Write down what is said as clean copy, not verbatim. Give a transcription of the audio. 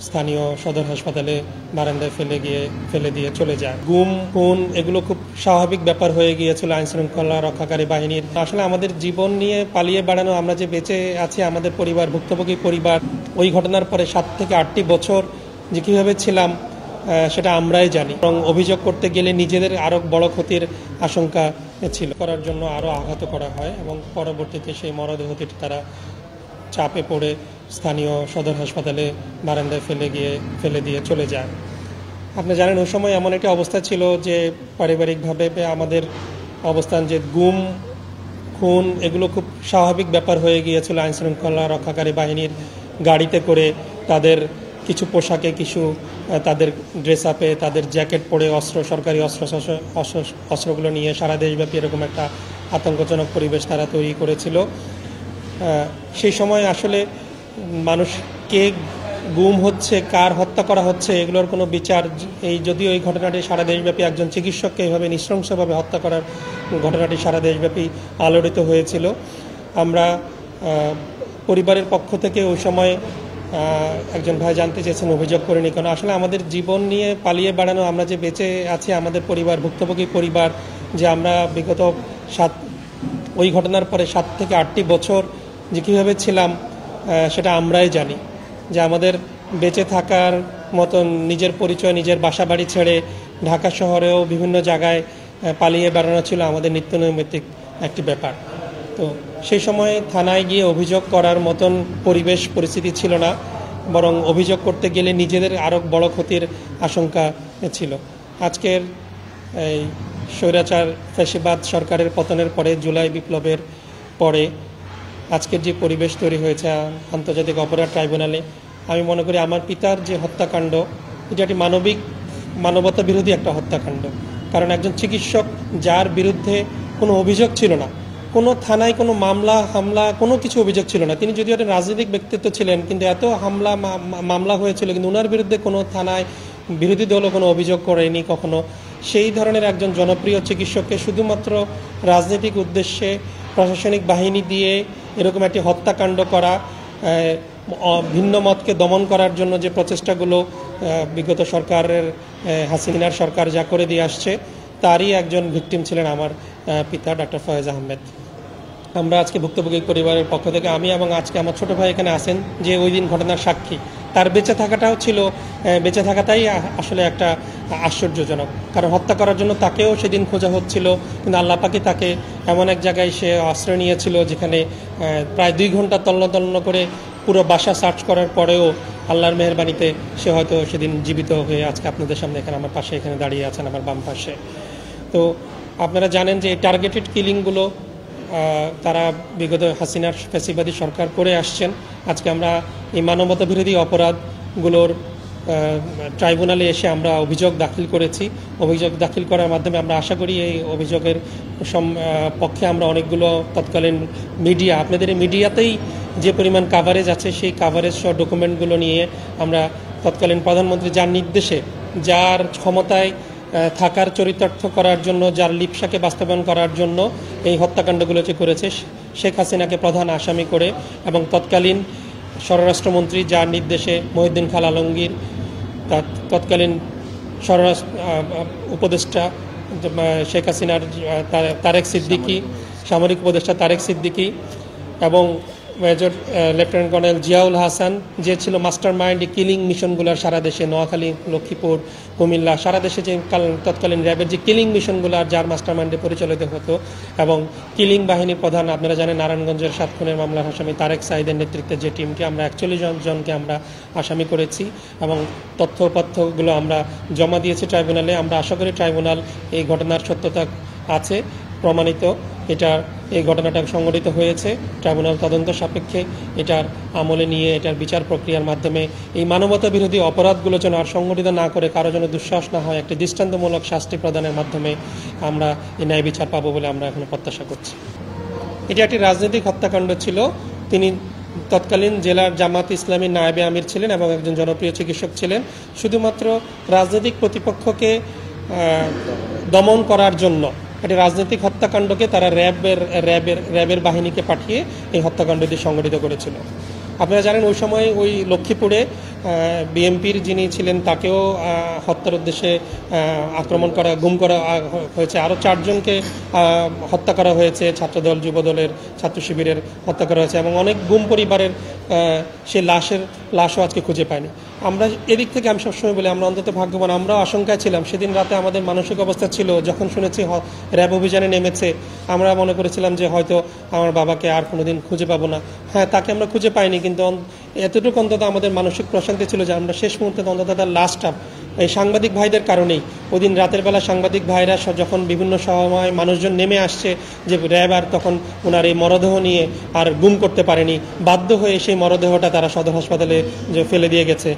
স্থানীয় সদর হাসপাতালে বারান্দায় ফেলে দিয়ে চলে যায়। গুম খুন এগুলো খুব স্বাভাবিক ব্যাপার হয়ে গিয়েছিল আইন শৃঙ্খলা রক্ষাকারী বাহিনীর। আসলে আমাদের জীবন নিয়ে পালিয়ে বেড়ানো, আমরা যে বেঁচে আছি আমাদের পরিবার, ভুক্তভোগী পরিবার, ওই ঘটনার পরে 7 থেকে 8টি বছর যে কীভাবে ছিলাম সেটা আমরাই জানি। এবং অভিযোগ করতে গেলে নিজেদের আরও বড় ক্ষতির আশঙ্কা ছিল, করার জন্য আরও আঘাত করা হয় এবং পরবর্তীতে সেই মরদেহটি তারা চাপে পড়ে স্থানীয় সদর হাসপাতালে বারান্দায় ফেলে দিয়ে চলে যায়। আপনি জানেন ওই সময় এমন একটা অবস্থা ছিল যে পারিবারিকভাবে আমাদের অবস্থান যে গুম খুন এগুলো খুব স্বাভাবিক ব্যাপার হয়ে গিয়েছিল আইন শৃঙ্খলা রক্ষাকারী বাহিনীর গাড়িতে করে, তাদের কিছু পোশাকে, কিছু তাদের ড্রেস আপে, তাদের জ্যাকেট পরে সরকারি অস্ত্রগুলো নিয়ে সারা দেশব্যাপী এরকম একটা আতঙ্কজনক পরিবেশ তারা তৈরি করেছিল। সেই সময় আসলে মানুষ কে গুম হচ্ছে, কার হত্যা করা হচ্ছে, এগুলোর কোনো বিচার, যদিও এই ঘটনাটি সারা দেশব্যাপী একজন চিকিৎসককে এইভাবে নৃশংসভাবে হত্যা করার ঘটনাটি সারা দেশব্যাপী আলোড়িত হয়েছিল। আমরা পরিবারের পক্ষ থেকে ওই সময় একজন ভাই জানতে চেয়েছেন অভিযোগ করিনি কেন। আসলে আমাদের জীবন নিয়ে পালিয়ে বেড়ানো, আমরা যে বেঁচে আছি আমাদের পরিবার, ভুক্তভোগী পরিবার, যে আমরা বিগত ওই ঘটনার পরে 7 থেকে 8টি বছর যে কীভাবে ছিলাম সেটা আমরাই জানি। যে আমাদের বেঁচে থাকার মতন নিজের পরিচয়, নিজের বাসা বাড়ি ছেড়ে ঢাকা শহরেও বিভিন্ন জায়গায় পালিয়ে বেড়ানো ছিল আমাদের নিত্যনৈমিত্তিক একটি ব্যাপার। তো সেই সময় থানায় গিয়ে অভিযোগ করার মতন পরিস্থিতি ছিল না, বরং অভিযোগ করতে গেলে নিজেদের আরও বড় ক্ষতির আশঙ্কা ছিল। আজকের এই স্বৈরাচার ফ্যাসিবাদ সরকারের পতনের পরে, জুলাই বিপ্লবের পরে আজকের যে পরিবেশ তৈরি হয়েছে আন্তর্জাতিক অপরাধ ট্রাইব্যুনালে, আমি মনে করি আমার পিতার যে হত্যাকাণ্ড, এটা একটি মানবতা বিরোধী একটা হত্যাকাণ্ড। কারণ একজন চিকিৎসক যার বিরুদ্ধে কোনো অভিযোগ ছিল না, কোনো থানায় কোনো হামলা কোনো কিছু অভিযোগ ছিল না, তিনি যদিও একটা রাজনৈতিক ব্যক্তিত্ব ছিলেন, কিন্তু এত মামলা হয়েছিল, কিন্তু ওনার বিরুদ্ধে কোনো থানায় বিরোধী দলও কোনো অভিযোগ করেনি কখনো। সেই ধরনের একজন জনপ্রিয় চিকিৎসককে শুধুমাত্র রাজনৈতিক উদ্দেশ্যে প্রশাসনিক বাহিনী দিয়ে এরকম একটি হত্যাকাণ্ড করা, ভিন্ন মতকে দমন করার জন্য যে প্রচেষ্টাগুলো বিগত সরকারের হাসিনার সরকার যা করে দিয়ে আসছে, তারই একজন ভিকটিম ছিলেন আমার পিতা ডক্টর ফয়েজ আহমেদ। আমরা আজকে ভুক্তভোগী পরিবারের পক্ষ থেকে, আমি এবং আজকে আমার ছোট ভাই এখানে আছেন, যে ওই দিন ঘটনার সাক্ষী, তার বেঁচে থাকাটাই আসলে একটা আশ্চর্যজনক। কারণ হত্যা করার জন্য তাকেও সেদিন খোঁজা হচ্ছিল, কিন্তু আল্লাহ পাকই তাকে এমন এক জায়গায় সে আশ্রয় নিয়েছিল যেখানে প্রায় 2 ঘন্টা তন্ন করে পুরো বাসা সার্চ করার পরেও আল্লাহর মেহেরবানিতে সে হয়তো সেদিন জীবিত হয়ে আজকে আপনাদের সামনে এখানে আমার পাশে এখানে দাঁড়িয়ে আছেন, আমার বাম পাশে। তো আপনারা জানেন যে এই টার্গেটেড কিলিংগুলো তারা বিগত হাসিনার ফ্যাসিবাদী সরকার করে আসছেন। আজকে আমরা এই মানবতা বিরোধী অপরাধগুলোর ট্রাইব্যুনালে এসে আমরা অভিযোগ দাখিল করেছি। অভিযোগ দাখিল করার মাধ্যমে আমরা আশা করি এই অভিযোগের পক্ষে আমরা অনেকগুলো তৎকালীন মিডিয়া, আপনাদের এই মিডিয়াতেই যে পরিমাণ কাভারেজ আছে, সেই কাভারেজ সহ ডকুমেন্টগুলো নিয়ে আমরা তৎকালীন প্রধানমন্ত্রী যার নির্দেশে, যার ক্ষমতায় থাকার চরিতার্থ করার জন্য, যার লিপসাকে বাস্তবায়ন করার জন্য এই হত্যাকাণ্ডগুলোকে করেছে, শেখ হাসিনাকে প্রধান আসামি করে এবং তৎকালীন স্বরাষ্ট্রমন্ত্রী যার নির্দেশে মহিউদ্দিন খান আলমগীর, তৎকালীন স্বরাষ্ট্র উপদেষ্টা শেখ হাসিনার তারেক সিদ্দিকী, সামরিক উপদেষ্টা তারেক সিদ্দিকী এবং major lieutenant colonel Ziaul Hasan, যে ছিল মাস্টার মাইন্ড এই কিলিং মিশনগুলোর সারা দেশে, নোয়াখালী, লক্ষ্মীপুর, কুমিল্লা, সারা দেশে যে তৎকালীন র্যাবের যে কিলিং মিশনগুলো যার মাস্টার মাইন্ডে পরিচালিত হতো, এবং কিলিং বাহিনীর প্রধান, আপনারা জানেন নারায়ণগঞ্জের 7 খুনের মামলার আসামি তারেক সাঈদের নেতৃত্বে যে টিমটি, আমরা 41 জনকে আমরা আসামি করেছি এবং তথ্যপত্রগুলো আমরা জমা দিয়েছি ট্রাইব্যুনালে। আমরা আশা করি ট্রাইব্যুনাল এই ঘটনার সত্যতা আছে প্রমাণিত, এই ঘটনাটা সংঘটিত হয়েছে, ট্রাইব্যুনাল তদন্ত সাপেক্ষে এটার আমলে নিয়ে এটার বিচার প্রক্রিয়ার মাধ্যমে এই মানবতা বিরোধী অপরাধগুলো যেন আর সংঘটিত না করে, কারো যেন দুঃসাহস না হয়, একটি দৃষ্টান্তমূলক শাস্তি প্রদানের মাধ্যমে আমরা এই ন্যায় বিচার পাবো বলে আমরা এখন প্রত্যাশা করছি। এটি একটি রাজনৈতিক হত্যাকাণ্ড ছিল। তিনি তৎকালীন জেলার জামাত ইসলামীর নায়েবে আমির ছিলেন এবং একজন জনপ্রিয় চিকিৎসক ছিলেন। শুধুমাত্র রাজনৈতিক প্রতিপক্ষকে দমন করার জন্য একটি রাজনৈতিক হত্যাকাণ্ডকে তারা র্যাবের বাহিনীকে পাঠিয়ে এই হত্যাকাণ্ডটি সংঘটিত করেছিল। আপনারা জানেন ওই সময় ওই লক্ষ্মীপুরে বিএনপির যিনি ছিলেন তাকেও হত্যার উদ্দেশ্যে আক্রমণ করা, গুম করা হয়েছে। আরও 4 জনকে হত্যা করা হয়েছে, ছাত্রদল, যুবদলের, ছাত্র শিবিরের হত্যা করা হয়েছে এবং অনেক গুম পরিবারের সে লাশও আজকে খুঁজে পায়নি। আমরা এদিক থেকে আমি সবসময় বলি আমরা অন্তত ভাগ্যবান। আমরাও আশঙ্কায় ছিলাম, সেদিন রাতে আমাদের মানসিক অবস্থা ছিল যখন শুনেছি র্যাব অভিযানে নেমেছে, আমরা মনে করেছিলাম যে হয়তো আমার বাবাকে আর কোনোদিন খুঁজে পাবো না। হ্যাঁ, তাকে আমরা খুঁজে পাইনি, কিন্তু এতটুকু অন্তত আমাদের মানসিক প্রশান্তি ছিল যে আমরা শেষ মুহূর্তে অন্তত তার লাশটা এই সাংবাদিক ভাইদের কারণেই, ওই দিন রাতের বেলা সাংবাদিক ভাইরা যখন বিভিন্ন সময় মানুষজন নেমে আসছে যে র্যাব আর তখন ওনার এই মরদেহ নিয়ে আর গুম করতে পারেনি, বাধ্য হয়ে সেই মরদেহটা তারা সদর হাসপাতালে ফেলে দিয়ে গেছে।